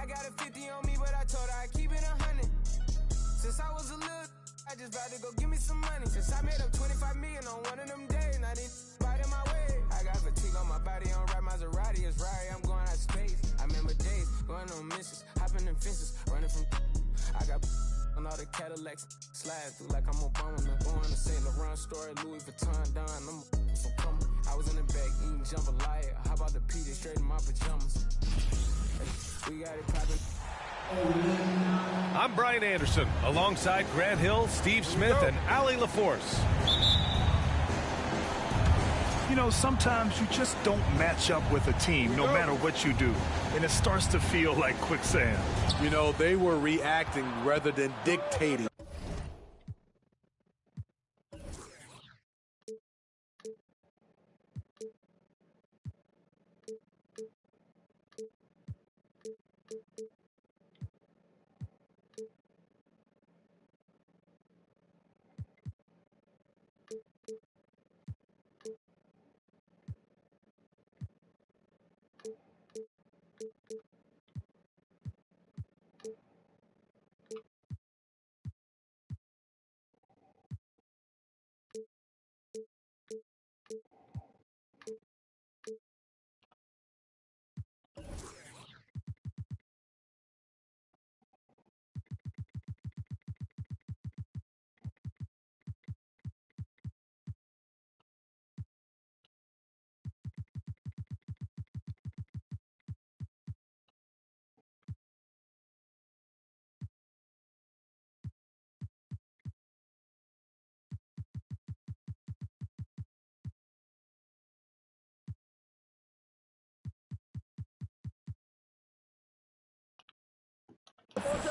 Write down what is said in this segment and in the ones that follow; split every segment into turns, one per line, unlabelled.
I got a 50 on me, but I told her I keep it 100. Since I was a little, I just about to go give me some money. Since I made up 25 million on one of them days, now they bite in my way. I got fatigue on my body, on ride Maserati, it's right, I'm going out of space. I remember days, going on missions, hopping in fences, running from I got on all the Cadillacs, slide through like I'm Obama. I'm going to St. Laurent store, Louis Vuitton, Don, I'm so coming. I was in the back eating jambalaya, how about the Peter straight in my pajamas? We got it poppin'.
I'm Brian Anderson, alongside Grant Hill, Steve Smith, and Allie LaForce.
You know, sometimes you just don't match up with a team, no matter what you do, and it starts to feel like quicksand.
You know, they were reacting rather than dictating.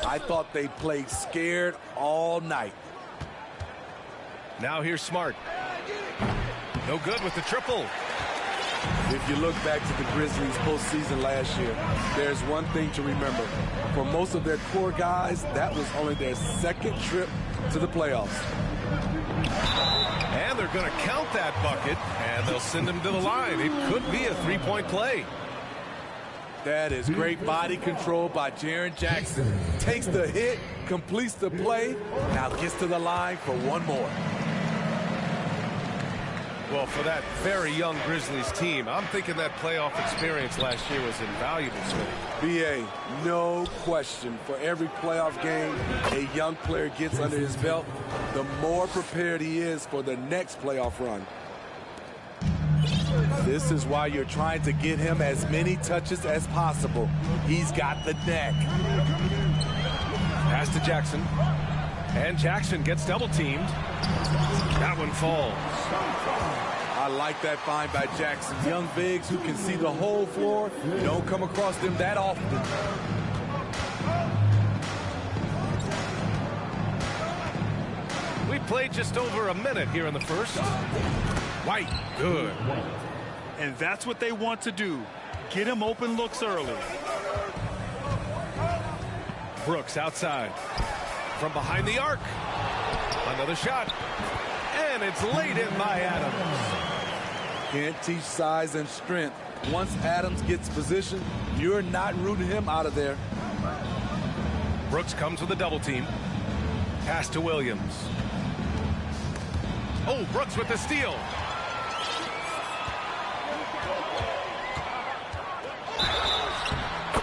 I thought they played scared all night.
Now here's Smart. No good with the triple.
If you look back to the Grizzlies postseason last year, there's one thing to remember. For most of their core guys, that was only their second trip to the playoffs.
And they're going to count that bucket, and they'll send him to the line. It could be a three-point play.
That is great body control by Jaren Jackson. Takes the hit, completes the play, now gets to the line for one more.
Well, for that very young Grizzlies team, I'm thinking that playoff experience last year was invaluable, Smith.
B.A., no question. For every playoff game a young player gets under his belt, the more prepared he is for the next playoff run. This is why you're trying to get him as many touches as possible. He's got the neck.
Pass to Jackson. And Jackson gets double-teamed. That one falls.
I like that find by Jackson. Young bigs who can see the whole floor. You don't come across them that often.
We played just over a minute here in the first. White, good.
And that's what they want to do. Get him open looks early.
Brooks outside. From behind the arc. Another shot. And it's laid in by Adams.
Can't teach size and strength. Once Adams gets position, you're not rooting him out of there.
Brooks comes with a double team. Pass to Williams. Oh, Brooks with the steal.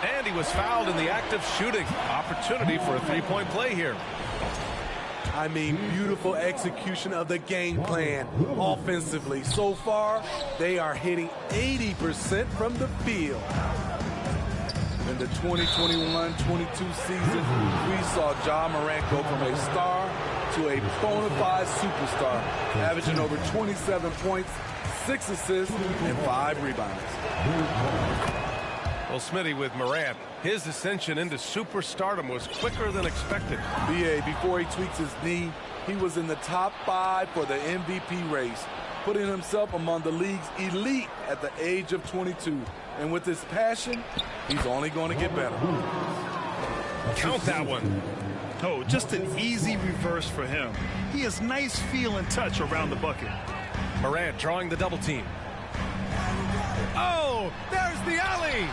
And he was fouled in the act of shooting. Opportunity for a three-point play here.
I mean, beautiful execution of the game plan offensively. So far, they are hitting 80% from the field. In the 2021-22 season, we saw Ja Morant go from a star to a bona fide superstar, averaging over 27 points, 6 assists, and 5 rebounds.
Well, Smitty, with Morant, his ascension into superstardom was quicker than expected.
B.A., before he tweaks his knee, he was in the top 5 for the MVP race, putting himself among the league's elite at the age of 22. And with his passion, he's only going to get better.
Count that one.
Oh, just an easy reverse for him. He has nice feel and touch around the bucket.
Morant drawing the double team. Oh, there's the alley.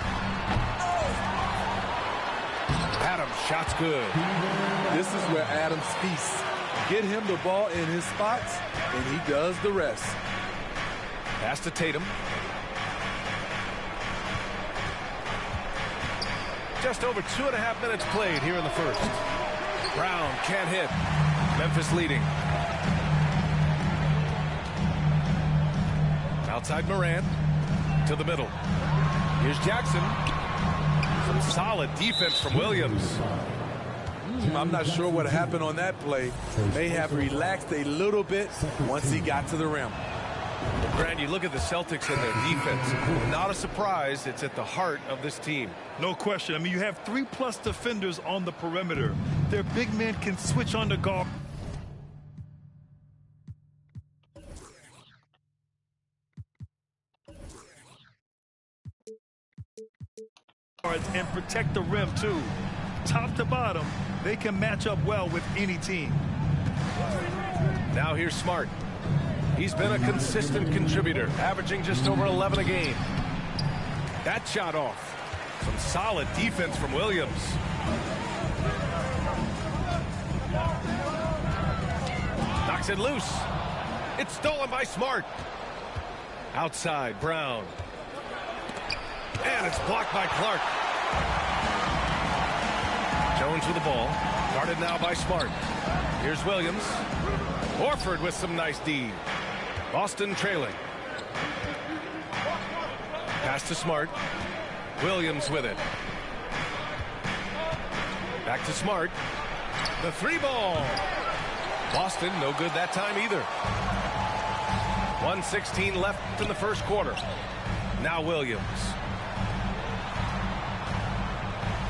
Adams, shot's good.
This is where Adams feasts. Get him the ball in his spots, and he does the rest.
Pass to Tatum. Just over 2.5 minutes played here in the first. Brown can't hit. Memphis leading. Outside Morant to the middle. Here's Jackson. Some solid defense from Williams.
I'm not sure what happened on that play. May have relaxed a little bit once he got to the rim.
Grant, you look at the Celtics and their defense. Not a surprise. It's at the heart of this team.
No question. I mean, you have 3+ defenders on the perimeter. Their big men can switch on the guard. And protect the rim, too. Top to bottom, they can match up well with any team.
Now here's Smart. He's been a consistent contributor, averaging just over 11 a game. That shot off. Some solid defense from Williams. Knocks it loose. It's stolen by Smart. Outside, Brown. And it's blocked by Clark. Jones with the ball. Guarded now by Smart. Here's Williams. Horford with some nice D. Boston trailing. Pass to Smart. Williams with it. Back to Smart. The 3-ball. Boston no good that time either. 1:16 left in the first quarter. Now Williams.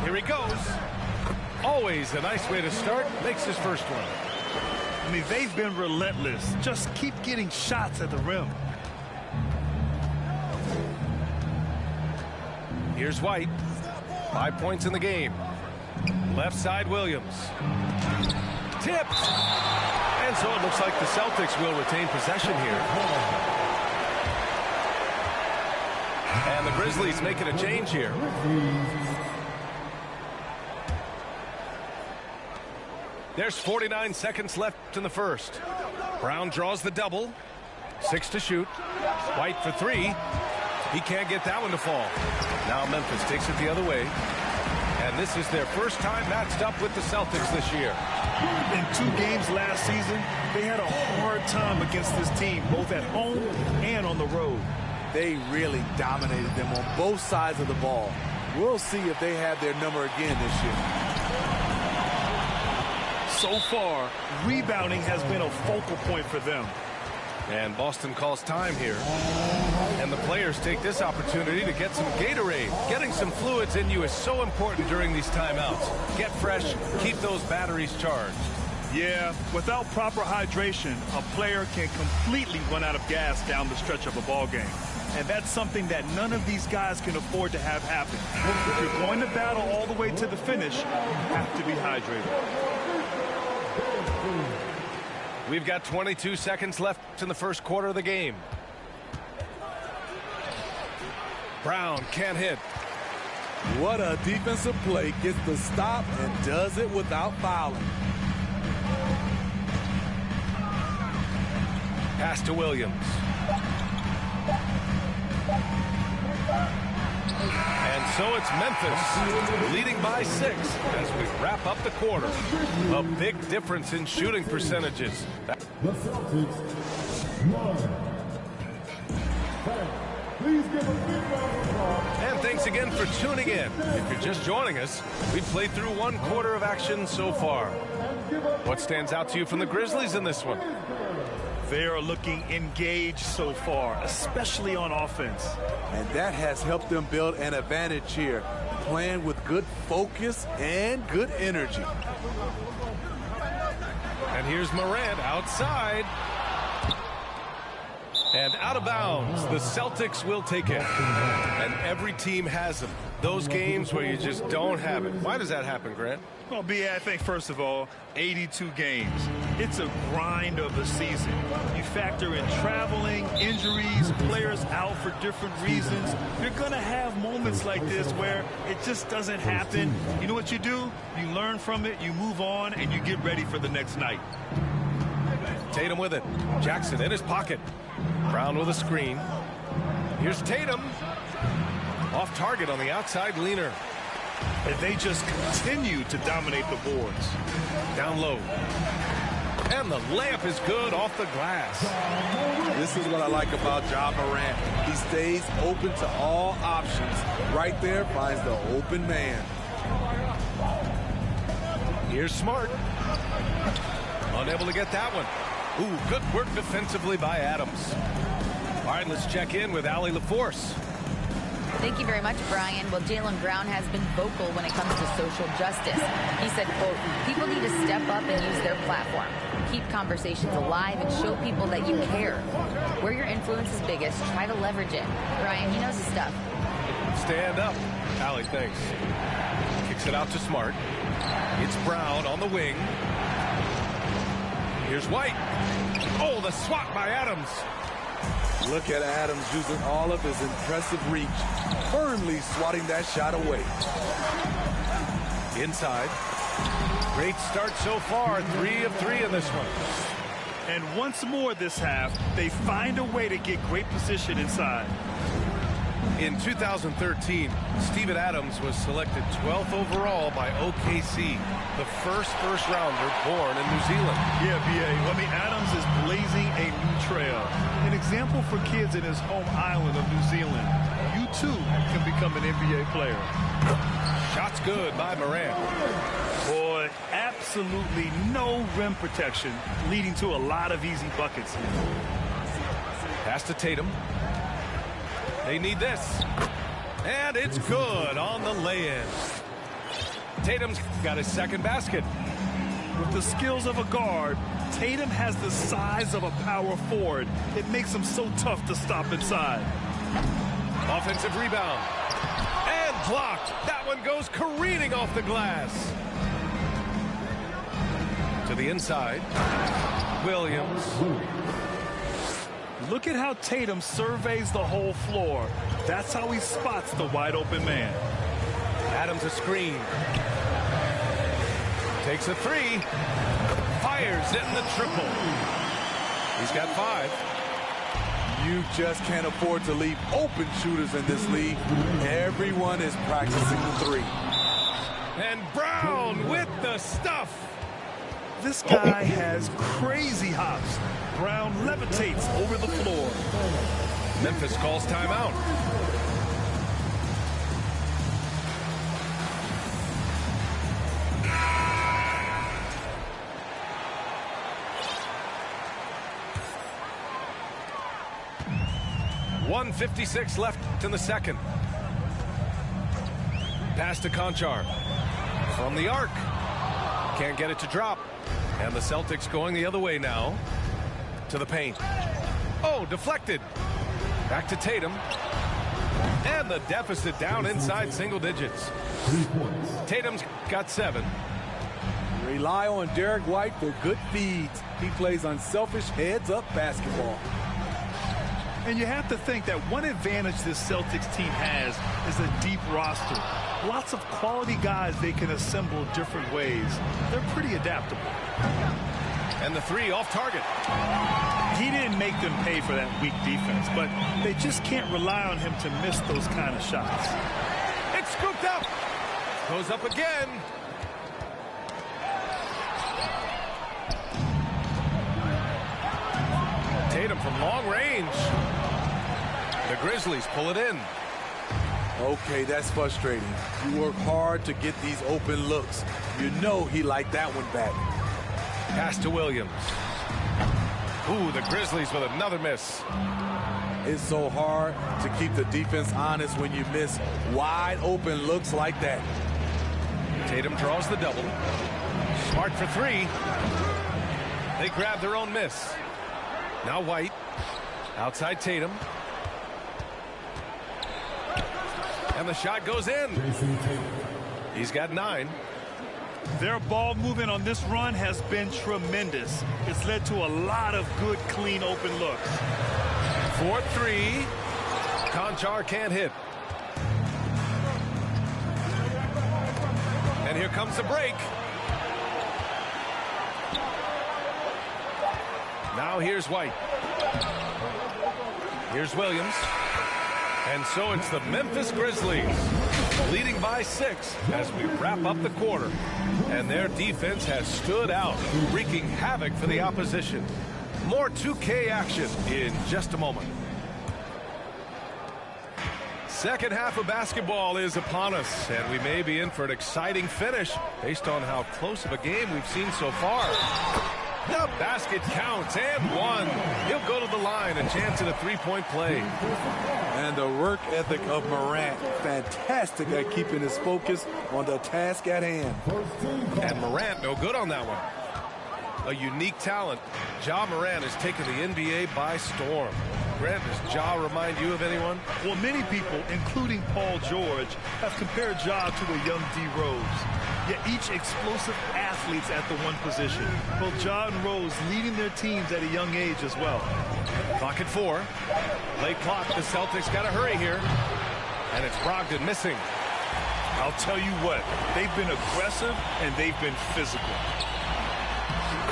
Here he goes. Always a nice way to start. Makes his first one.
I mean, they've been relentless. Just keep getting shots at the rim.
Here's White. 5 points in the game. Left side, Williams. Tipped. And so it looks like the Celtics will retain possession here. And the Grizzlies making a change here. There's 49 seconds left in the first. Brown draws the double. 6 to shoot. White for 3. He can't get that one to fall. Now Memphis takes it the other way. And this is their first time matched up with the Celtics this year.
In 2 games last season, they had a hard time against this team, both at home and on the road.
They really dominated them on both sides of the ball. We'll see if they have their number again this year.
So far, rebounding has been a focal point for them.
And Boston calls time here. And the players take this opportunity to get some Gatorade. Getting some fluids in you is so important during these timeouts. Get fresh, keep those batteries charged.
Yeah, without proper hydration, a player can completely run out of gas down the stretch of a ball game. And that's something that none of these guys can afford to have happen. If you're going to battle all the way to the finish, you have to be hydrated.
We've got 22 seconds left in the first quarter of the game. Brown can't hit.
What a defensive play. Gets the stop and does it without fouling.
Pass to Williams. And so it's Memphis leading by 6 as we wrap up the quarter. A big difference in shooting percentages.
The Celtics won. Please give a big round of applause.
And thanks again for tuning in. If you're just joining us, we've played through 1 quarter of action so far. What stands out to you from the Grizzlies in this one?
They are looking engaged so far, especially on offense.
And that has helped them build an advantage here, playing with good focus and good energy.
And here's Morant outside. And out of bounds, the Celtics will take it. And every team has them. Those games where you just don't have it. Why does that happen, Grant?
Well, B.A., I think, first of all, 82 games. It's a grind of a season. You factor in traveling, injuries, players out for different reasons. You're going to have moments like this where it just doesn't happen. You know what you do? You learn from it, you move on, and you get ready for the next night.
Tatum with it. Jackson in his pocket. Brown with a screen. Here's Tatum. Off target on the outside leaner.
And they just continue to dominate the boards.
Down low. And the layup is good off the glass.
This is what I like about Ja Morant. He stays open to all options. Right there finds the open man.
Here's Smart. Unable to get that one. Ooh, good work defensively by Adams. All right, let's check in with Allie LaForce.
Thank you very much, Brian. Well, Jaylen Brown has been vocal when it comes to social justice. He said, quote, people need to step up and use their platform. Keep conversations alive and show people that you care. Where your influence is biggest, try to leverage it. Brian, he knows his stuff.
Stand up. Allie, thanks. Kicks it out to Smart. It's Brown on the wing. Here's White. Oh, the swat by Adams.
Look at Adams using all of his impressive reach, firmly swatting that shot away.
Inside. Great start so far. 3 of 3 in this one.
And once more this half, they find a way to get great position inside.
In 2013, Steven Adams was selected 12th overall by OKC, the first rounder born in New Zealand.
Yeah, B.A. I mean, Adams is blazing a new trail. An example for kids in his home island of New Zealand. You, too, can become an NBA player.
Shots good by Morant.
Boy, absolutely no rim protection, leading to a lot of easy buckets.
Pass to Tatum. They need this. And it's good on the lay-in. Tatum's got his second basket.
With the skills of a guard, Tatum has the size of a power forward. It makes him so tough to stop inside.
Offensive rebound. And blocked. That one goes careening off the glass. To the inside. Williams.
Look at how Tatum surveys the whole floor. That's how he spots the wide open man.
Adams a screen. Takes a 3. Fires in the triple. He's got 5.
You just can't afford to leave open shooters in this league. Everyone is practicing the 3.
And Brown with the stuff.
This guy has crazy hops. Brown levitates over the floor.
Memphis calls timeout. .156 left in the second. Pass to Conchar. From the arc. Can't get it to drop. And the Celtics going the other way now. To the paint. Oh, deflected. Back to Tatum. And the deficit down inside single digits. Tatum's got 7.
Rely on Derek White for good feeds. He plays unselfish heads-up basketball.
And you have to think that one advantage this Celtics team has is a deep roster. Lots of quality guys they can assemble different ways. They're pretty adaptable.
And the 3 off target.
He didn't make them pay for that weak defense, but they just can't rely on him to miss those kind of shots.
It's scooped up. Goes up again. Tatum from long range. The Grizzlies pull it in.
Okay, that's frustrating. You work hard to get these open looks. You know he liked that one back.
Pass to Williams. Ooh, the Grizzlies with another miss.
It's so hard to keep the defense honest when you miss wide open looks like that.
Tatum draws the double. Smart for 3. They grab their own miss. Now White. Outside Tatum. And the shot goes in. He's got 9.
Their ball movement on this run has been tremendous. It's led to a lot of good, clean, open looks.
4-3. Konchar can't hit. And here comes the break. Now here's White. Here's Williams. And so it's the Memphis Grizzlies leading by 6 as we wrap up the quarter. And their defense has stood out, wreaking havoc for the opposition. More 2K action in just a moment. Second half of basketball is upon us, and we may be in for an exciting finish based on how close of a game we've seen so far. The basket counts and one. He'll go to the line, a chance at a three-point play.
And the work ethic of Morant, fantastic at keeping his focus on the task at hand.
And Morant no good on that one. A unique talent. Ja Morant has taken the NBA by storm. Grant, does Ja remind you of anyone?
Well, many people, including Paul George, have compared Ja to a young D. Rose. Yet each explosive athletes at the one position. Both Ja and Rose leading their teams at a young age as well.
Clock at 4. Late clock. The Celtics got to hurry here. And it's Brogdon missing.
I'll tell you what, they've been aggressive and they've been physical.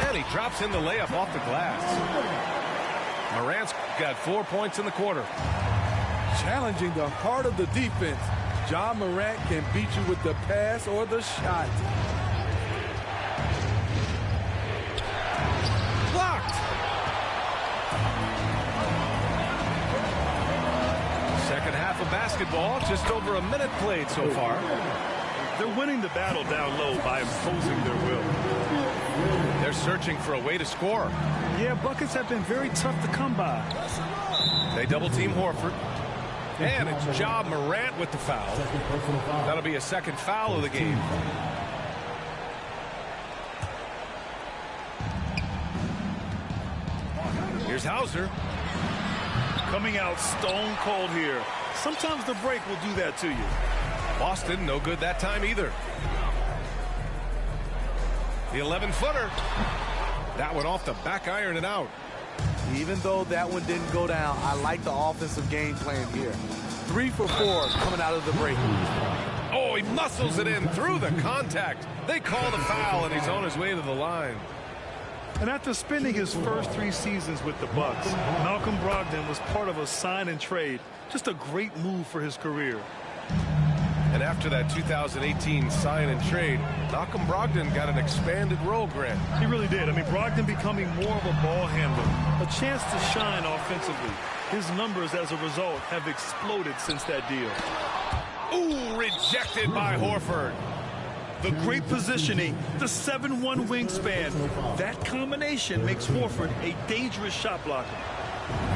And he drops in the layup off the glass. Morant's got 4 points in the quarter.
Challenging the heart of the defense. Ja Morant can beat you with the pass or the shot.
Blocked. Second half of basketball, just over a minute played so far.
They're winning the battle down low by imposing their will.
They're searching for a way to score.
Yeah, buckets have been very tough to come by.
They double team Horford. And it's Ja Morant with the foul. That'll be a second foul of the game. Here's Hauser.
Coming out stone cold here. Sometimes the break will do that to you.
Boston, no good that time either. The 11-footer. That one off the back iron and out.
Even though that one didn't go down, I like the offensive game plan here. 3 for 4 coming out of the break.
Oh, he muscles it in through the contact. They call the foul, and he's on his way to the line.
And after spending his first 3 seasons with the Bucks, Malcolm Brogdon was part of a sign and trade. Just a great move for his career.
And after that 2018 sign and trade, Malcolm Brogdon got an expanded role, Grant.
He really did. I mean, Brogdon becoming more of a ball handler, a chance to shine offensively. His numbers as a result have exploded since that deal.
Ooh, rejected by Horford.
The great positioning, the 7'1" wingspan. That combination makes Horford a dangerous shot blocker.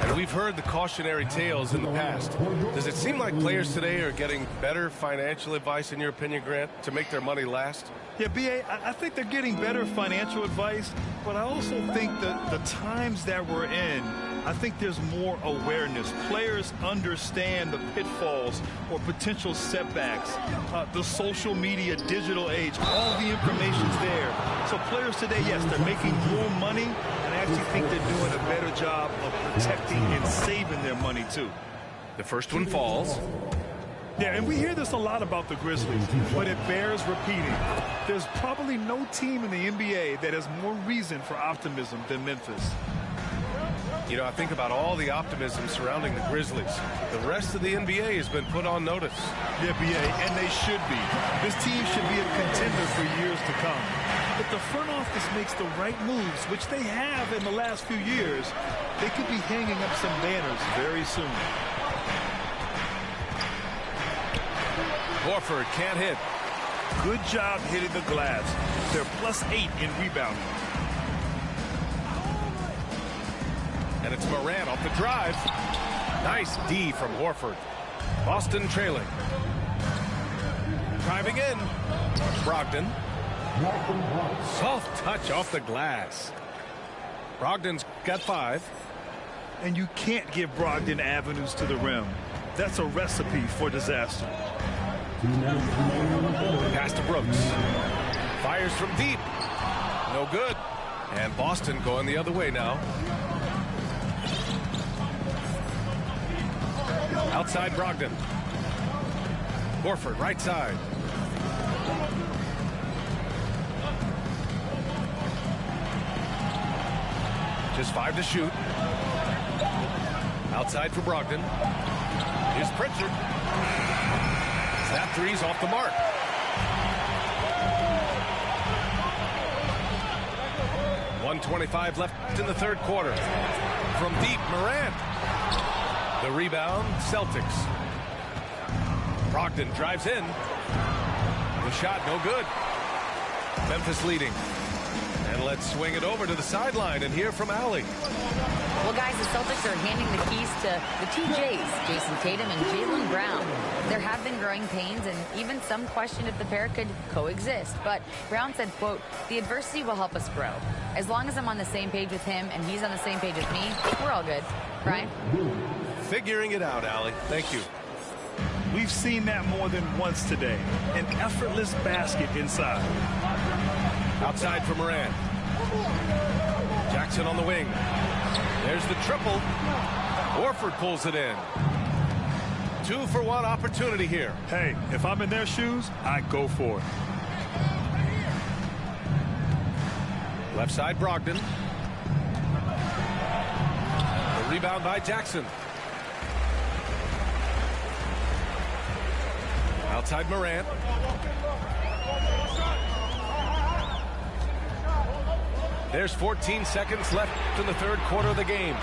And we've heard the cautionary tales in the past. Does it seem like players today are getting better financial advice, in your opinion, Grant, to make their money last?
Yeah, B.A., I think they're getting better financial advice, but I also think that the times that we're in, I think there's more awareness. Players understand the pitfalls or potential setbacks. The social media, digital age, all the information's there. So players today, yes, they're making more money, and I actually think they're doing a better job of protecting and saving their money, too.
The first one falls.
Yeah, and we hear this a lot about the Grizzlies, but it bears repeating. There's probably no team in the NBA that has more reason for optimism than Memphis.
You know, I think about all the optimism surrounding the Grizzlies. The rest of the NBA has been put on notice.
Yeah, B.A., and they should be. This team should be a contender for years to come. If the front office makes the right moves, which they have in the last few years, they could be hanging up some banners very soon.
Horford can't hit.
Good job hitting the glass. They're +8 in rebounding.
And it's Morant off the drive. Nice D from Horford. Boston trailing. Driving in. Brogdon. Soft touch off the glass. Brogdon's got 5.
And you can't give Brogdon avenues to the rim. That's a recipe for disaster.
Pass to Brooks. Fires from deep. No good. And Boston going the other way now. Outside Brogdon. Horford, right side. Just 5 to shoot. Outside for Brogdon. Here's Pritchard. That three's off the mark. .125 left in the third quarter. From deep, Morant. The rebound, Celtics. Brogdon drives in. The shot, no good. Memphis leading. And let's swing it over to the sideline and hear from Allie.
Well, guys, the Celtics are handing the keys to the TJs, Jason Tatum and Jaylen Brown. There have been growing pains, and even some question if the pair could coexist. But Brown said, quote, "The adversity will help us grow. As long as I'm on the same page with him and he's on the same page with me, we're all good." Brian?
Figuring it out, Allie. Thank you.
We've seen that more than once today. An effortless basket inside.
Outside for Morant. Jackson on the wing. There's the triple. Horford pulls it in. 2-for-1 opportunity here.
Hey, if I'm in their shoes, I go for it.
Left side, Brogdon. The rebound by Jackson. Outside Morant. There's 14 seconds left in the third quarter of the game.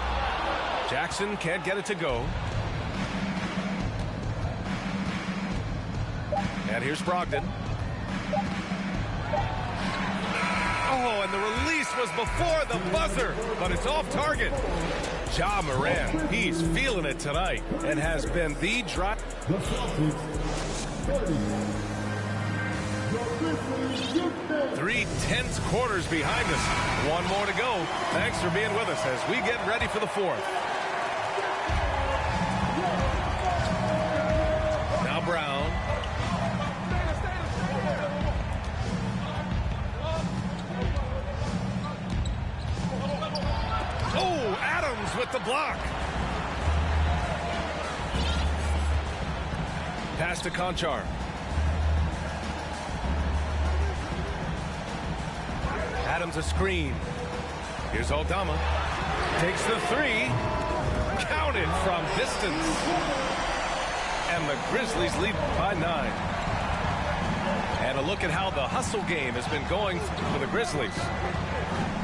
Jackson can't get it to go. And here's Brogdon. Oh, and the release was before the buzzer, but it's off target. Ja Morant, he's feeling it tonight and has been the drive.
The Celtics 30.
3 tense quarters behind us. One more to go. Thanks for being with us as we get ready for the fourth. Now Brown. Oh, Adams with the block. Pass to Conchar. Adams a screen. Here's Aldama. Takes the three. Counted from distance. And the Grizzlies lead by 9. And a look at how the hustle game has been going for the Grizzlies.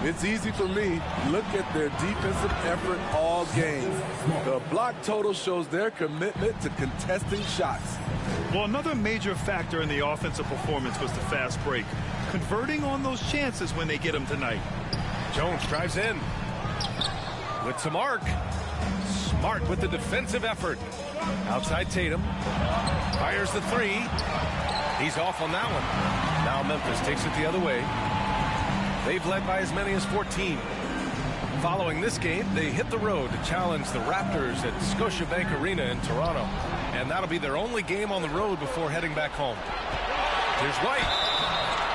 It's easy for me. Look at their defensive effort all game. The block total shows their commitment to contesting shots.
Well, another major factor in the offensive performance was the fast break. Converting on those chances when they get them tonight.
Jones drives in. With some arc. Smart with the defensive effort. Outside Tatum. Fires the three. He's off on that one. Now Memphis takes it the other way. They've led by as many as 14. Following this game, they hit the road to challenge the Raptors at Scotiabank Arena in Toronto. And that'll be their only game on the road before heading back home. Here's White.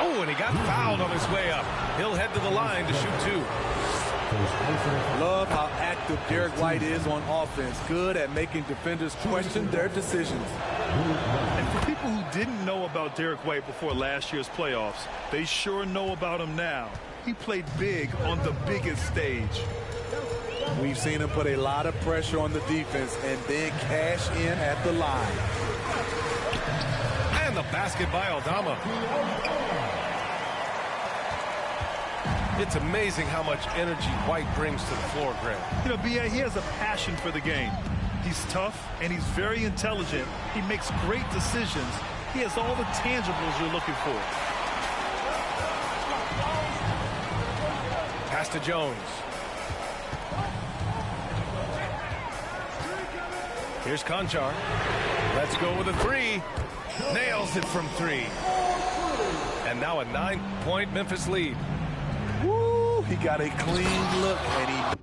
Oh, and he got fouled on his way up. He'll head to the line to shoot 2.
Love how active Derek White is on offense. Good at making defenders question their decisions.
And for people who didn't know about Derek White before last year's playoffs, they sure know about him now. He played big on the biggest stage.
We've seen him put a lot of pressure on the defense and then cash in at the line.
And the basket by Aldama. It's amazing how much energy White brings to the floor, Greg.
You know, B.A., he has a passion for the game. He's tough, and he's very intelligent. He makes great decisions. He has all the tangibles you're looking for.
Pass to Jones. Here's Conchar. Let's go with a three. Nails it from 3. And now a 9-point Memphis lead.
Woo, he got a clean look, and he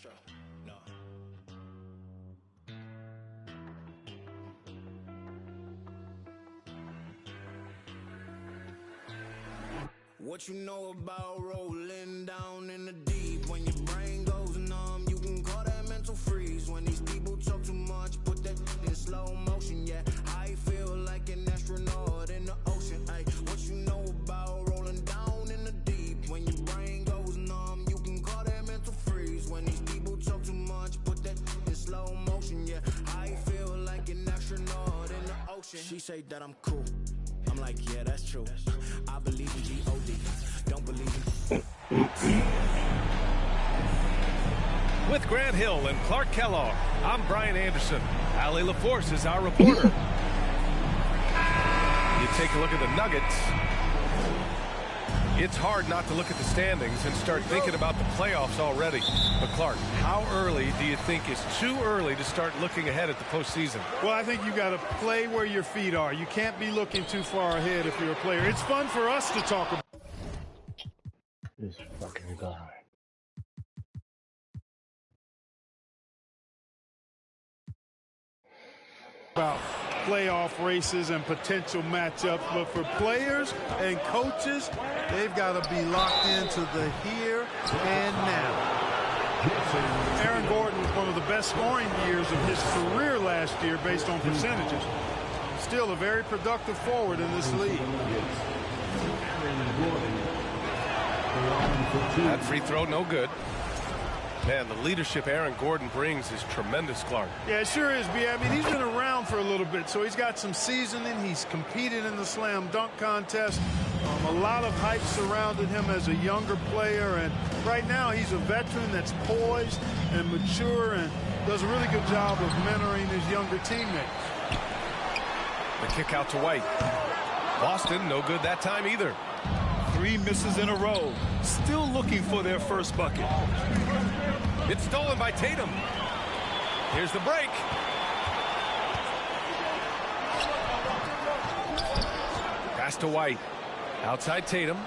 Castro. No. What you know about rolling down in the deep? When your brain goes numb, you can call that mental freeze. When these people talk too much, put that in slow motion. Yeah, I feel like an astronaut in the ocean. Ay, what you know about rolling down in the deep? When your brain goes numb, you can call that mental freeze. When these people talk too much, put that in slow motion. Yeah, I feel like an astronaut in the ocean. She say that I'm cool. I'm like, yeah, that's true. I believe in G-O-D. Don't believe in...
With Grant Hill and Clark Kellogg, I'm Brian Anderson. Allie LaForce is our reporter. You take a look at the Nuggets. It's hard not to look at the standings and start thinking about the playoffs already. But Clark, how early do you think is too early to start looking ahead at the postseason?
Well, I think you got to play where your feet are. You can't be looking too far ahead if you're a player. It's fun for us to talk about.
This fucking guy.
About playoff races and potential matchups, but for players and coaches, they've got to be locked into the here and now. Aaron Gordon was one of the best scoring years of his career last year based on percentages. Still a very productive forward in this league.
That free throw, no good. Man, the leadership Aaron Gordon brings is tremendous, Clark.
Yeah, it sure is, B. I mean, he's been around for a little bit, so he's got some seasoning. He's competed in the slam dunk contest. A lot of hype surrounded him as a younger player, and right now he's a veteran that's poised and mature and does a really good job of mentoring his younger teammates.
The kick out to White. Boston, no good that time either.
3 misses in a row. Still looking for their first bucket.
It's stolen by Tatum. Here's the break. Pass to White. Outside Tatum.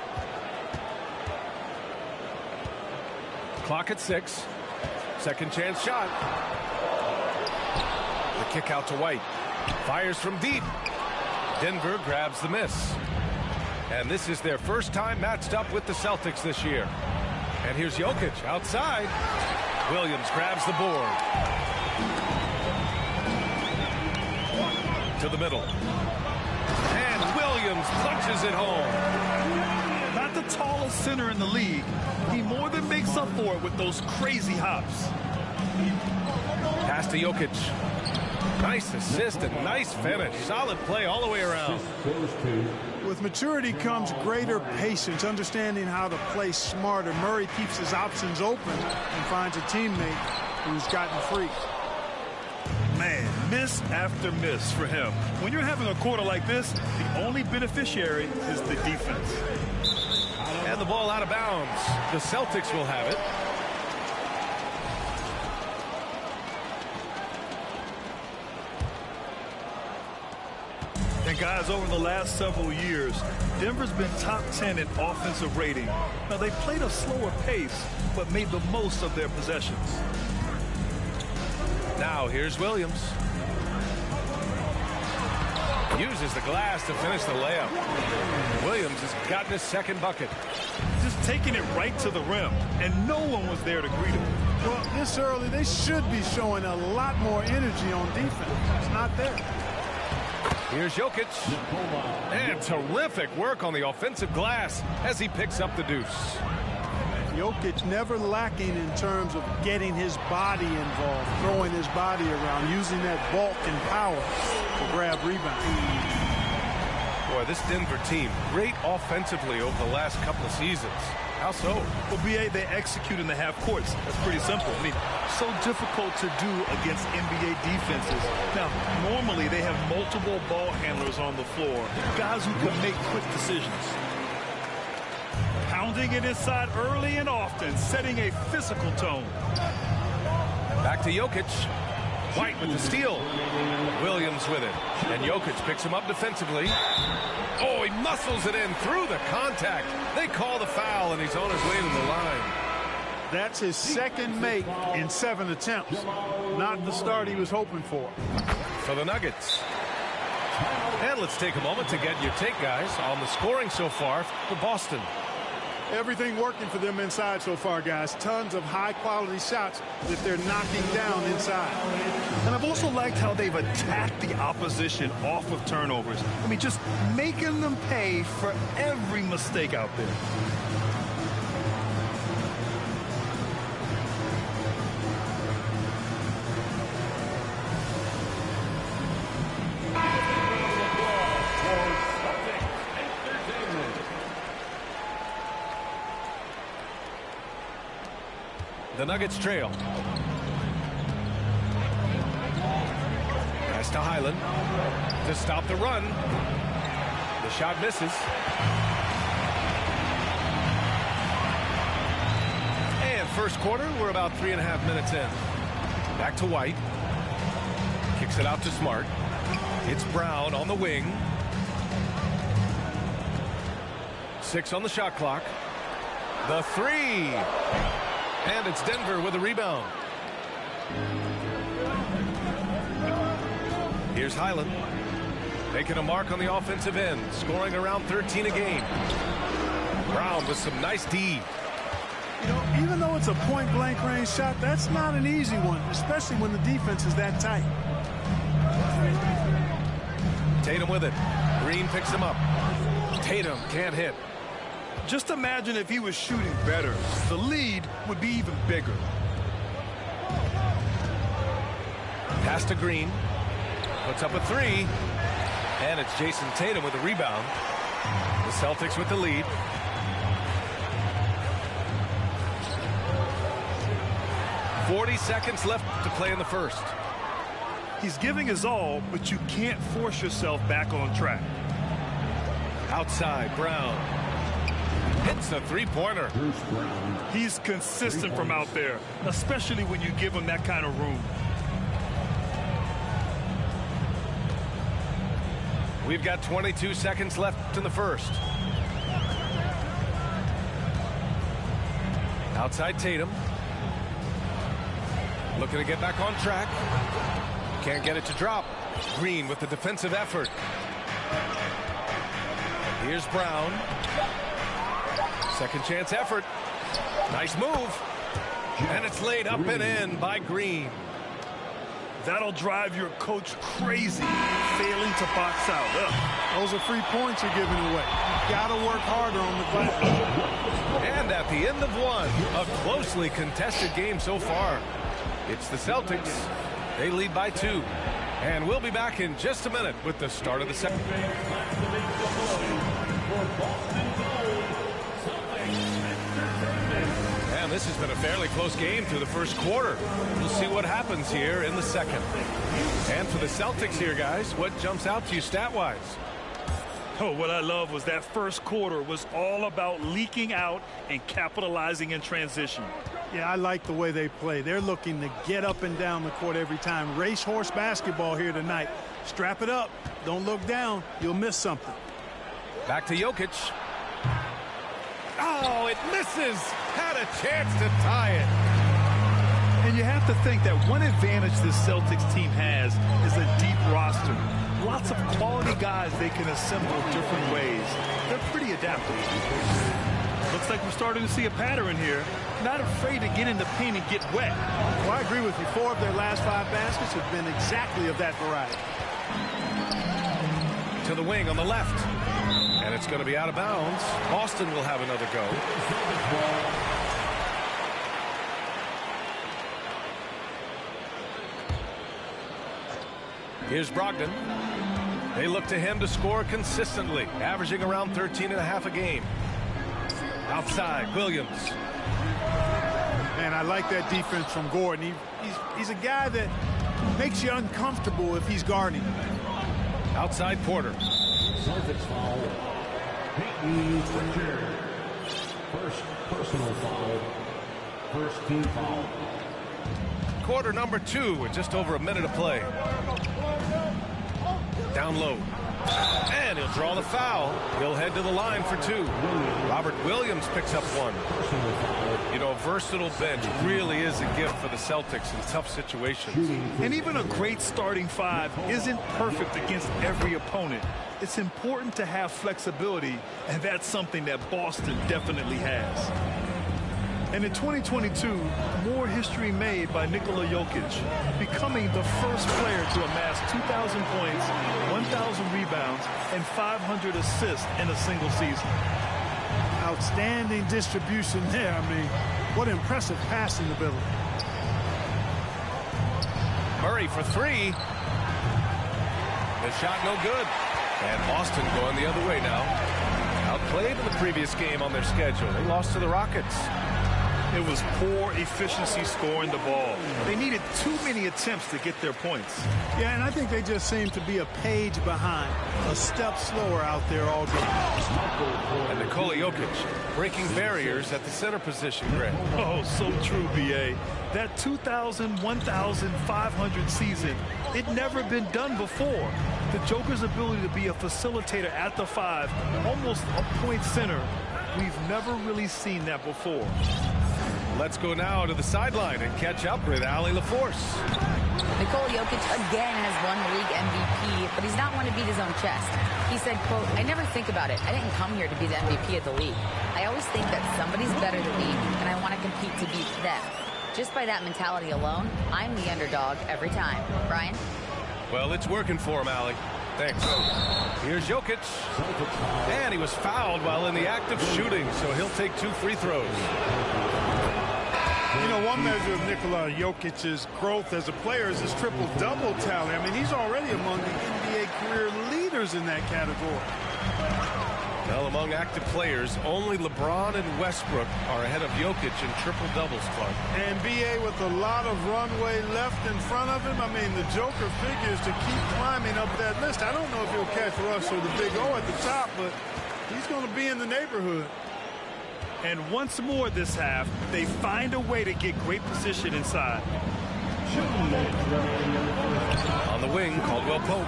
Clock at 6. Second chance shot. The kick out to White. Fires from deep. Denver grabs the miss. And this is their first time matched up with the Celtics this year. And here's Jokic outside. Williams grabs the board. To the middle. And Williams punches it home.
Not the tallest center in the league. He more than makes up for it with those crazy hops.
Pass to Jokic. Nice assist and nice finish. Solid play all the way around.
With maturity comes greater patience, understanding how to play smarter. Murray keeps his options open and finds a teammate who's gotten free. Man, miss after miss for him. When you're having a quarter like this, the only beneficiary is the defense.
And the ball out of bounds. The Celtics will have it.
And guys, over the last several years, Denver's been top 10 in offensive rating. Now, they played a slower pace, but made the most of their possessions.
Now, here's Williams. Uses the glass to finish the layup. Williams has gotten his second bucket.
Just taking it right to the rim, and no one was there to greet him. Well, this early, they should be showing a lot more energy on defense. It's not there.
Here's Jokic. And terrific work on the offensive glass as he picks up the deuce.
Jokic never lacking in terms of getting his body involved, throwing his body around, using that bulk and power to grab rebounds.
Boy, this Denver team, great offensively over the last couple of seasons. How so?
Well, BA, they execute in the half courts. That's pretty simple. I mean, so difficult to do against NBA defenses. Now, normally they have multiple ball handlers on the floor, guys who can make quick decisions. Pounding it inside early and often, setting a physical tone.
Back to Jokic. White with the steal. Williams with it. And Jokic picks him up defensively. Oh, he muscles it in through the contact. They call the foul, and he's on his way to the line.
That's his second make in 7 attempts. Not the start he was hoping for.
For the Nuggets. And let's take a moment to get your take, guys, on the scoring so far for Boston.
Everything working for them inside so far, guys. Tons of high-quality shots that they're knocking down inside.
And I've also liked how they've attacked the opposition off of turnovers. I mean, just making them pay for every mistake out there.
The Nuggets trail. Pass to Highland to stop the run. The shot misses. And first quarter, we're about 3.5 minutes in. Back to White. Kicks it out to Smart. It's Brown on the wing. 6 on the shot clock. The three. And it's Denver with a rebound. Here's Highland. Making a mark on the offensive end. Scoring around 13 a game. Brown with some nice D.
You know, even though it's a point-blank range shot, that's not an easy one, especially when the defense is that tight.
Tatum with it. Green picks him up. Tatum can't hit.
Just imagine if he was shooting better. The lead would be even bigger.
Pass to Green. Puts up a three. And it's Jason Tatum with the rebound. The Celtics with the lead. .40 seconds left to play in the first.
He's giving his all, but you can't force yourself back on track.
Outside, Brown. Hits a three-pointer.
He's consistent from out there, especially when you give him that kind of room.
We've got 22 seconds left in the first. Outside Tatum. Looking to get back on track. Can't get it to drop. Green with the defensive effort. Here's Brown. Second chance effort. Nice move. And it's laid up and in by Green.
That'll drive your coach crazy, failing to box out. Ugh. Those are free points you're giving away. You've got to work harder on the glass.
And at the end of one, a closely contested game so far. It's the Celtics. They lead by 2. And we'll be back in just a minute with the start of the second. And this has been a fairly close game through the first quarter. We'll see what happens here in the second. And for the Celtics here, guys, what jumps out to you stat-wise?
Oh, what I love was that first quarter was all about leaking out and capitalizing in transition. Yeah, I like the way they play. They're looking to get up and down the court every time. Racehorse basketball here tonight. Strap it up. Don't look down. You'll miss something.
Back to Jokic. Oh, it misses. Had a chance to tie it.
And you have to think that one advantage this Celtics team has is a deep roster. Lots of quality guys they can assemble different ways. They're pretty adaptable.
Looks like we're starting to see a pattern here. Not afraid to get in the paint and get wet. Well, I agree with you. 4 of their last 5 baskets have been exactly of that variety.
To the wing on the left. And it's going to be out of bounds. Boston will have another go. Here's Brogdon. They look to him to score consistently, averaging around 13.5 a game. Outside, Williams.
Man, I like that defense from Gordon. He's a guy that makes you uncomfortable if he's guarding.
Outside, Porter.
Celtics foul. Peyton Pritchard. First personal foul. First team foul.
Quarter number 2 with just over a minute to play. Down low. And he'll draw the foul. He'll head to the line for 2. Robert Williams picks up 1. You know, a versatile bench really is a gift for the Celtics in tough situations.
And even a great starting 5 isn't perfect against every opponent. It's important to have flexibility, and that's something that Boston definitely has. And in 2022, more history made by Nikola Jokic, becoming the first player to amass 2,000 points, 1,000 rebounds, and 500 assists in a single season.
Outstanding distribution there. I mean, what impressive passing ability.
Murray for 3. The shot no good. And Boston going the other way now. Outplayed in the previous game on their schedule. They lost to the Rockets.
It was poor efficiency scoring the ball. They needed too many attempts to get their points.
Yeah, and I think they just seem to be a page behind, a step slower out there all game.
And Nikola Jokic breaking barriers at the center position, Greg.
Oh, so true, B.A. That 2,000, 1,500 season, it never been done before. The Joker's ability to be a facilitator at the 5, almost a point center, we've never really seen that before.
Let's go now to the sideline and catch up with Allie LaForce.
Nikola Jokic again has won the league MVP, but he's not one to beat his own chest. He said, quote, "I never think about it. I didn't come here to be the MVP of the league. I always think that somebody's better than me, and I want to compete to beat them. Just by that mentality alone, I'm the underdog every time." Brian?
Well, it's working for him, Allie. Thanks. Here's Jokic. And he was fouled while in the act of shooting, so he'll take 2 free throws.
You know, one measure of Nikola Jokic's growth as a player is his triple-double tally. I mean, he's already among the NBA career leaders in that category.
Well, among active players, only LeBron and Westbrook are ahead of Jokic in triple-doubles, Clark.
And B.A. with a lot of runway left in front of him, I mean, the Joker figures to keep climbing up that list. I don't know if he'll catch Russ or the Big O at the top, but he's going to be in the neighborhood.
And once more this half, they find a way to get great position inside.
On the wing, Caldwell Pope.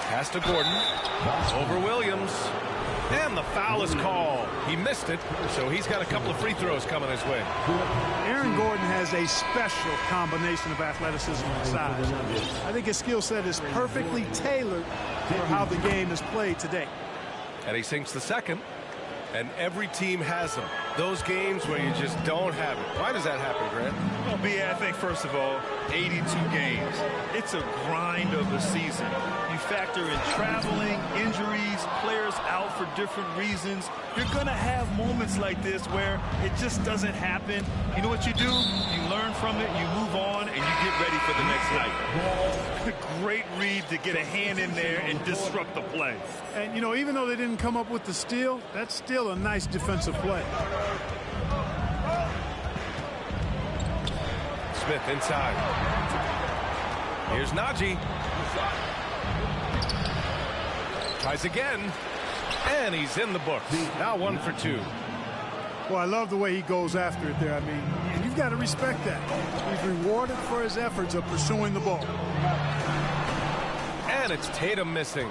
Pass to Gordon. Over Williams. And the foul is called. He missed it, so he's got a couple of free throws coming his way.
Aaron Gordon has a special combination of athleticism and size. I think his skill set is perfectly tailored for how the game is played today.
And he sinks the second. And every team has them. Those games where you just don't have it. Why does that happen, Grant?
Well, B.A., I think, first of all, 82 games. It's a grind of a season. You factor in traveling, injuries, players out for different reasons. You're going to have moments like this where it just doesn't happen. You know what you do? You learn from it, you move on, and you get ready for the next night. Great read to get a hand in there and disrupt the play.
And, you know, even though they didn't come up with the steal, that's still a nice defensive play.
Smith inside. Here's Najee. Tries again. And he's in the books. Now 1 for 2.
Well, I love the way he goes after it there. I mean, you've got to respect that. He's rewarded for his efforts of pursuing the ball.
And it's Tatum missing.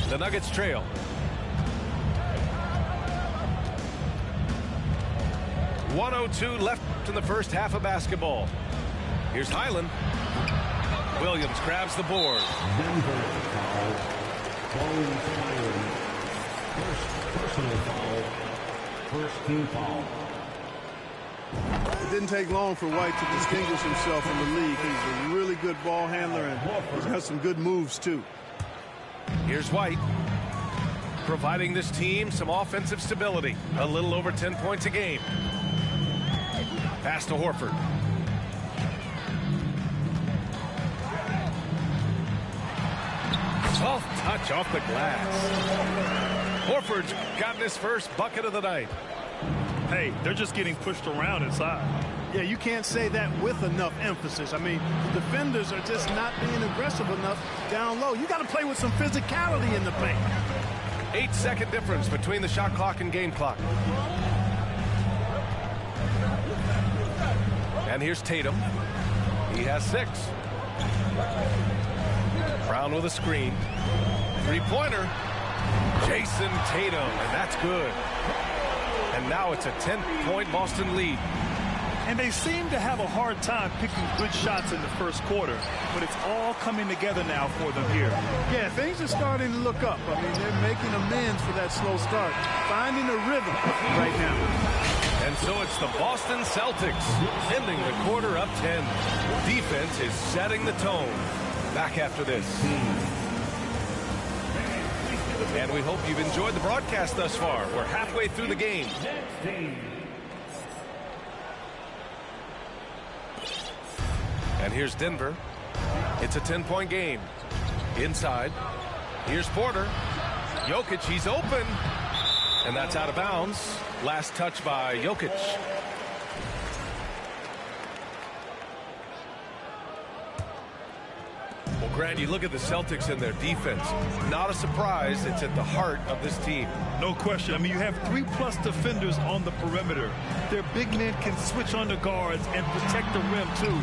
The Nuggets trail. .102 left in the first half of basketball. Here's Highland. Williams grabs the board.
Personal foul. First team foul.
It didn't take long for White to distinguish himself in the league. He's a really good ball handler, and he's got some good moves, too.
Here's White, providing this team some offensive stability. A little over 10 points a game. Pass to Horford. Soft touch off the glass. Horford's gotten his first bucket of the night.
Hey, they're just getting pushed around inside.
Yeah, you can't say that with enough emphasis. I mean, the defenders are just not being aggressive enough down low. You got to play with some physicality in the paint.
8-second difference between the shot clock and game clock. And here's Tatum. He has 6. Brown with a screen. Three-pointer. Jason Tatum, and that's good. And now it's a 10-point Boston lead.
And they seem to have a hard time picking good shots in the first quarter, but it's all coming together now for them here.
Yeah, things are starting to look up. I mean, they're making amends for that slow start, finding a rhythm right now.
And so it's the Boston Celtics ending the quarter up 10. Defense is setting the tone. Back after this. And we hope you've enjoyed the broadcast thus far. We're halfway through the game. And here's Denver. It's a 10-point game. Inside. Here's Porter. Jokic, he's open. And that's out of bounds. Last touch by Jokic. Well, Grant, you look at the Celtics and their defense. Not a surprise. It's at the heart of this team.
No question. I mean, you have 3+ defenders on the perimeter. Their big men can switch on the guards and protect the rim, too.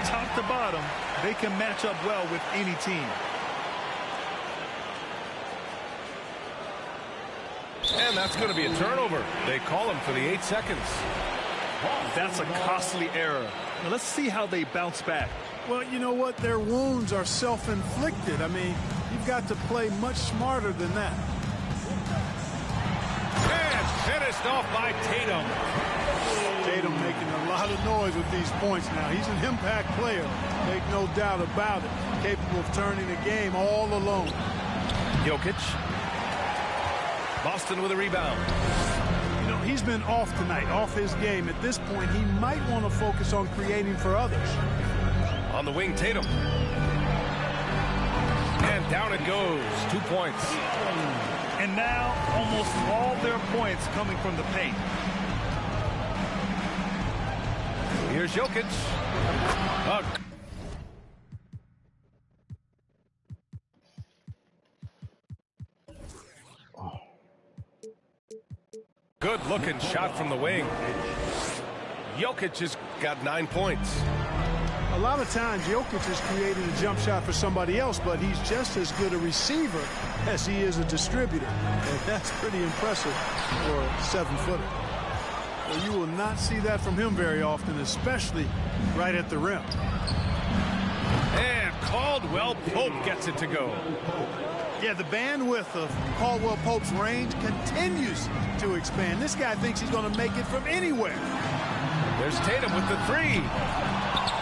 Top to bottom, they can match up well with any team.
And that's going to be a turnover. They call him for the 8 seconds.
That's a costly error. Now let's see how they bounce back.
Well, you know what? Their wounds are self-inflicted. I mean, you've got to play much smarter than that.
And finished off by Tatum.
Tatum making a lot of noise with these points now. He's an impact player. Make no doubt about it. Capable of turning the game all alone.
Jokic. Boston with a rebound.
You know, he's been off tonight, off his game. At this point, he might want to focus on creating for others.
On the wing, Tatum. And down it goes. 2 points.
And now almost all their points coming from the paint.
Here's Jokic. Good-looking shot from the wing. Jokic has got 9 points.
A lot of times, Jokic is creating a jump shot for somebody else, but he's just as good a receiver as he is a distributor. And that's pretty impressive for a 7-footer. Well, you will not see that from him very often, especially right at the rim.
And Caldwell Pope gets it to go.
Yeah, the bandwidth of Caldwell Pope's range continues to expand. This guy thinks he's going to make it from anywhere.
There's Tatum with the 3.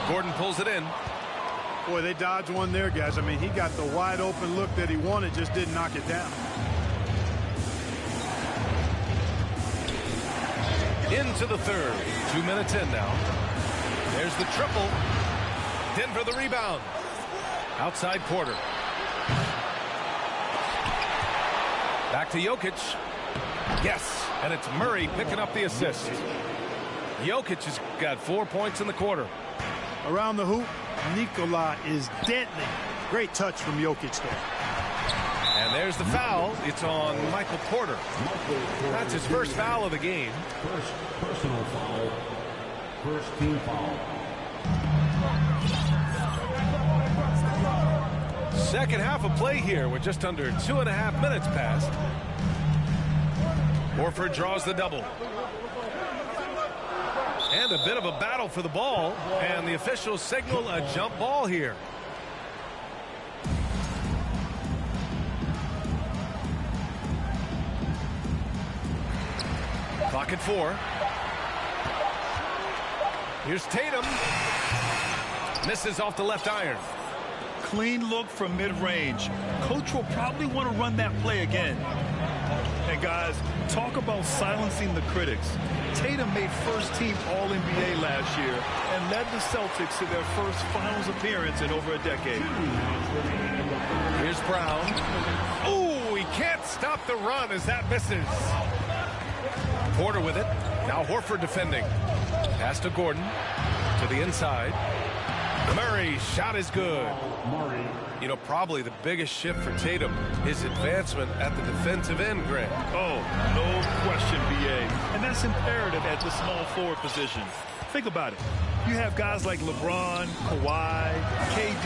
Gordon pulls it in.
Boy, they dodged one there, guys. I mean, he got the wide open look that he wanted, just didn't knock it down.
Into the third. 2 minutes in now. There's the triple. Denver the rebound. Outside Porter. Back to Jokic. Yes, and it's Murray picking up the assist. Jokic has got 4 points in the quarter.
Around the hoop, Nikola is deadly. Great touch from Jokic there.
And there's the foul. It's on Michael Porter. That's his first foul of the game.
First personal foul. First team foul.
Second half of play here with just under 2.5 minutes passed. Horford draws the double. And a bit of a battle for the ball. And the officials signal a jump ball here. Clock at 4. Here's Tatum. Misses off the left iron.
Clean look from mid-range. Coach will probably want to run that play again. And guys, talk about silencing the critics. Tatum made first-team All-NBA last year and led the Celtics to their first finals appearance in over a decade.
Here's Brown. Ooh, he can't stop the run as that misses. Porter with it. Now Horford defending. Pass to Gordon. To the inside. Murray's shot is good. You know, probably the biggest shift for Tatum, his advancement at the defensive end, Grant.
Oh, no question, B.A. And that's imperative at the small forward position. Think about it. You have guys like LeBron, Kawhi, KD.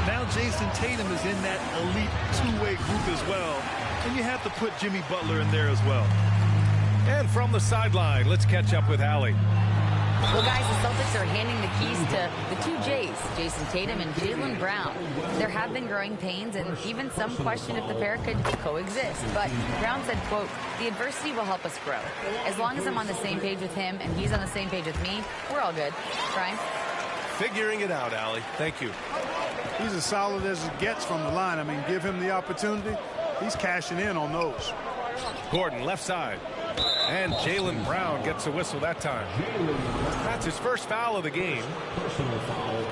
Now Jason Tatum is in that elite two-way group as well. And you have to put Jimmy Butler in there as well.
And from the sideline, let's catch up with Allie.
Well, guys, the Celtics are handing the keys to the two Jays, Jason Tatum and Jaylen Brown. There have been growing pains and even some question if the pair could coexist. But Brown said, quote, "The adversity will help us grow. As long as I'm on the same page with him and he's on the same page with me, we're all good." Brian?
Figuring it out, Allie. Thank you.
He's as solid as it gets from the line. I mean, give him the opportunity. He's cashing in on those.
Gordon, left side. And Jaylen Brown gets a whistle that time. That's his first foul of the game.
Personal foul.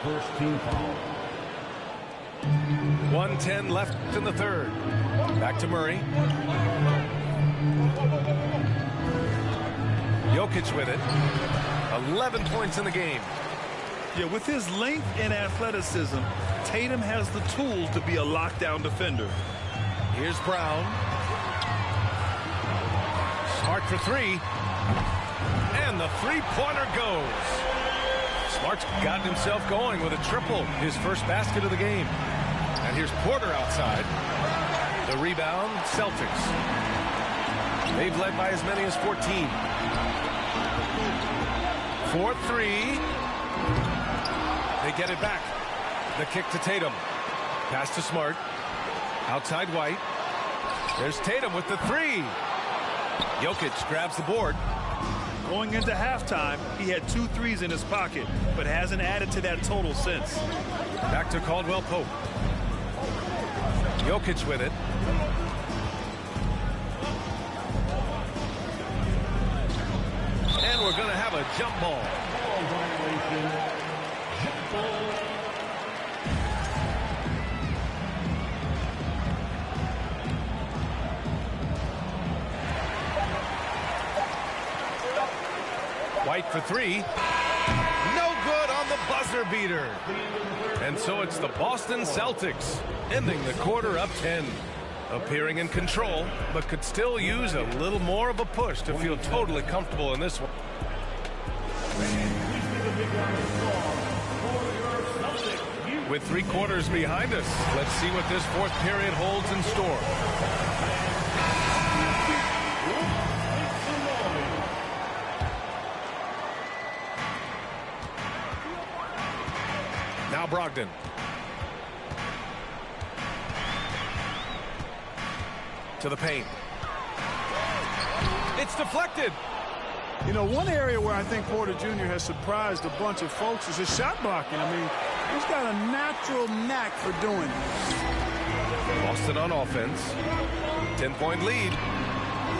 First team foul.
1:10 left in the third. Back to Murray. Jokic with it. 11 points in the game.
Yeah, with his length and athleticism, Tatum has the tools to be a lockdown defender.
Here's Brown. Smart for three. And the three-pointer goes. Smart's gotten himself going with a triple, his first basket of the game. And here's Porter outside. The rebound, Celtics. They've led by as many as 14. 4-3. They get it back. The kick to Tatum. Pass to Smart. Outside White. There's Tatum with the three. Jokic grabs the board.
Going into halftime, he had 2 threes in his pocket, but hasn't added to that total since.
Back to Caldwell Pope. Jokic with it. And we're going to have a jump ball. White for three. No good on the buzzer beater. And so it's the Boston Celtics ending the quarter up 10. Appearing in control, but could still use a little more of a push to feel totally comfortable in this one. With 3 quarters behind us, let's see what this fourth period holds in store. Now Brogdon. To the paint. It's deflected.
You know, one area where I think Porter Jr. has surprised a bunch of folks is his shot blocking. I mean, he's got a natural knack for doing it.
Boston on offense. 10-point lead.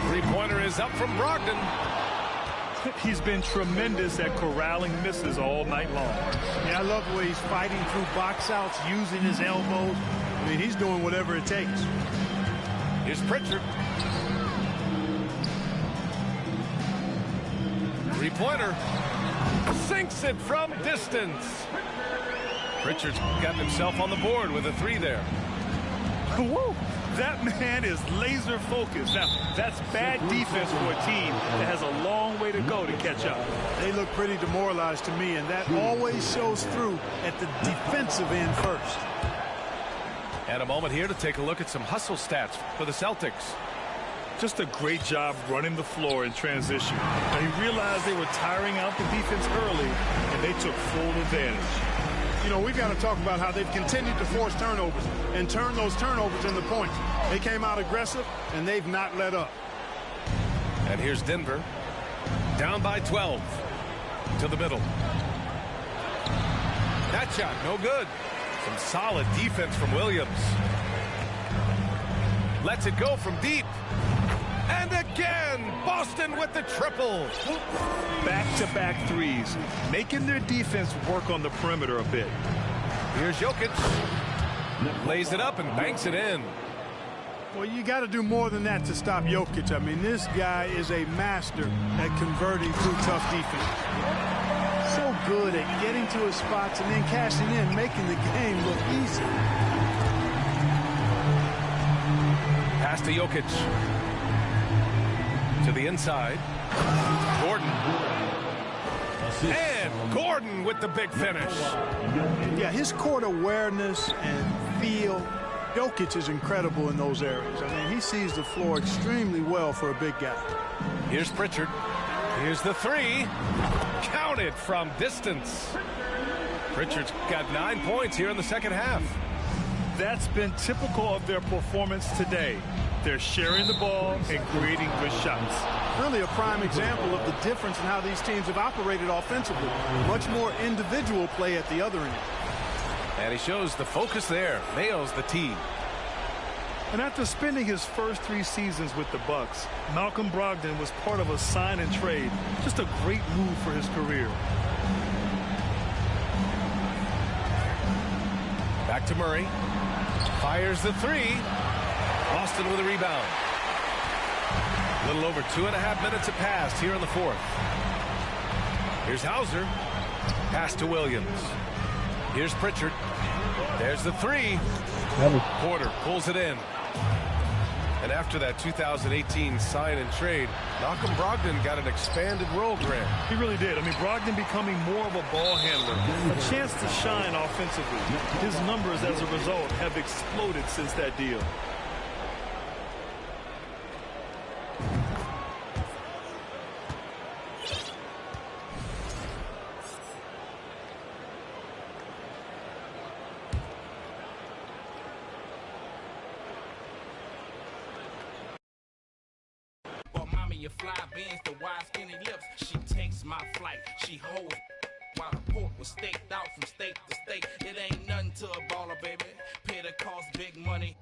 Three-pointer is up from Brogdon.
He's been tremendous at corralling misses all night long.
Yeah, I love the way he's fighting through box outs, using his elbows. I mean, he's doing whatever it takes.
Here's Pritchard. Three-pointer. Sinks it from distance. Pritchard's gotten himself on the board with a three there.
Woo! That man is laser focused. Now, that's bad defense for a team that has a long way to go to catch up.
They look pretty demoralized to me, and that always shows through at the defensive end first.
And a moment here to take a look at some hustle stats for the Celtics.
Just a great job running the floor in transition. Now, he realized they were tiring out the defense early, and they took full advantage.
You know, we've got to talk about how they've continued to force turnovers and turn those turnovers into points. They came out aggressive, and they've not let up.
And here's Denver. Down by 12. To the middle. That shot, no good. Some solid defense from Williams. Lets it go from deep. And again, Boston with the triple.
Back-to-back threes, making their defense work on the perimeter a bit.
Here's Jokic. Lays it up and banks it in.
Well, you got to do more than that to stop Jokic. I mean, this guy is a master at converting through tough defense. So good at getting to his spots and then cashing in, making the game look easy.
Pass to Jokic. To the inside. Gordon. And Gordon with the big finish.
Yeah, his court awareness and feel, Jokic is incredible in those areas. I mean, he sees the floor extremely well for a big guy.
Here's Pritchard. Here's the three. Counted from distance. Pritchard's got 9 points here in the second half.
That's been typical of their performance today. They're sharing the ball and creating good shots.
Really a prime example of the difference in how these teams have operated offensively. Much more individual play at the other end.
And he shows the focus there. Nails the tee.
And after spending his first 3 seasons with the Bucks, Malcolm Brogdon was part of a sign and trade. Just a great move for his career.
Back to Murray. Fires the three. Boston with a rebound. A little over 2.5 minutes have passed here in the fourth. Here's Hauser. Pass to Williams. Here's Pritchard. There's the three. Porter pulls it in. And after that 2018 sign and trade, Malcolm Brogdon got an expanded role, Grant.
He really did. I mean, Brogdon becoming more of a ball handler, a chance to shine offensively. His numbers as a result have exploded since that deal.
Fly beans, the wide skinny lips. She takes my flight. She holds while the pork was staked out from state to state. It ain't nothing to a baller, baby. Pay the cost, big money.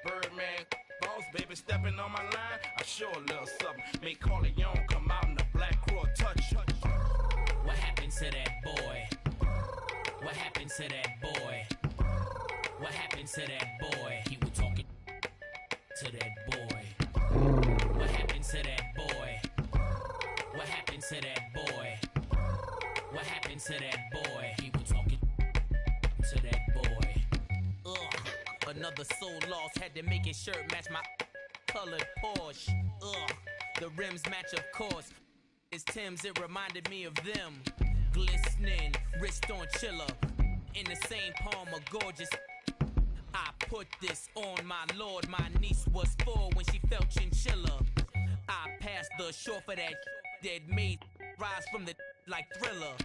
Birdman, boss, baby, stepping on my line. I show a little something. Make Corleone come out in the black crow touch.
What happened to that boy? What happened to that boy? What happened to that boy? He was talking to that boy. What happened to that boy? What happened to that boy? What happened to that boy? He was talking to that boy. Ugh, another soul lost. Had to make his shirt match my colored Porsche. Ugh, the rims match of course. It's Tim's, it reminded me of them. Glistening, wrist on chiller. In the same palm of gorgeous. I put this on my lord. My niece was 4 when she felt chinchilla. I passed the shore for that made rise from the like Thriller.